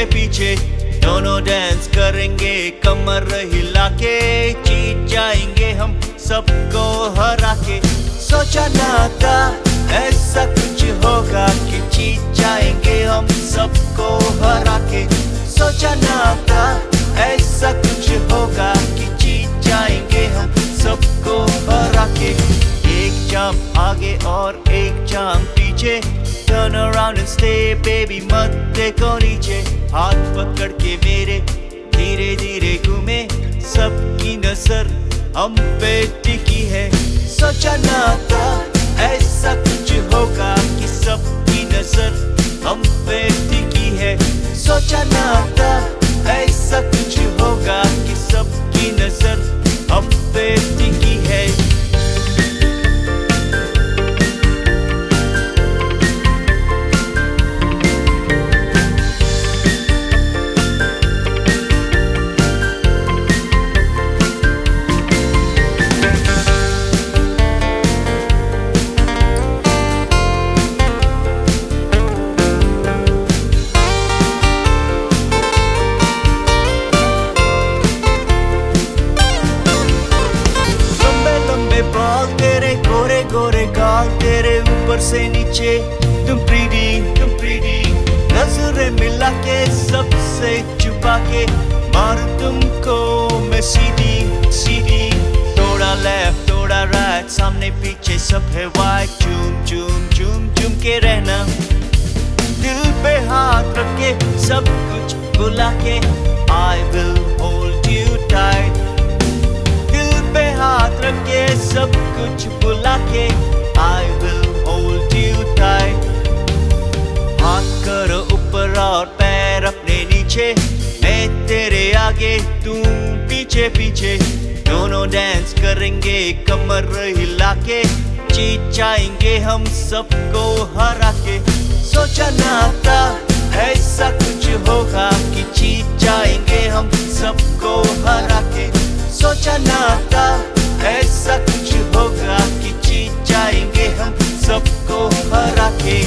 पीछे पीछे दोनों डांस करेंगे कमर हिला के, जीत जाएंगे हम सबको हरा के। सोचा ना था ऐसा कुछ होगा कि जीत जाएंगे हम सबको हरा के। सोचा ना था ऐसा कुछ होगा कि जीत जाएंगे हम सबको हरा के। एक जंप आगे और एक जंप पीछे, turn around and stay baby मत देखो नीचे। हाथ पकड़ के मेरे धीरे धीरे घूमे, सबकी नजर हम पे टिकी है। सोचा ना था ऐसा कुछ होगा कि सबकी नजर हम पे टिकी है। सोचा ना था ऐसा कुछ होगा कि सबकी नजर हम पे टिकी है। बाल तेरे गोरे गोरे गाल तेरे ऊपर से नीचे, तुम प्रीटी नजरें मिला के सबसे छुपा के मारूं तुमको मैं सीधी। थोड़ा लेफ्ट थोड़ा राइट सामने पीछे सब है वाइट, चूम के रहना। दिल पे हाथ रख के सब कुछ बुला के, I will hold you tight। हाथ रख के सब कुछ बुला के, I will hold you tight। हाथ करो ऊपर और पैर अपने नीचे, मैं तेरे आगे तुम पीछे पीछे। दोनों डांस करेंगे कमर हिला के, जीत जाएंगे हम सबको हरा के। सोचा ना था ऐसा कुछ होगा कि जीत जाएंगे हम सबको हरा के। सोचा ना था ऐसा कुछ होगा कि जीत जाएंगे हम सबको हरा के।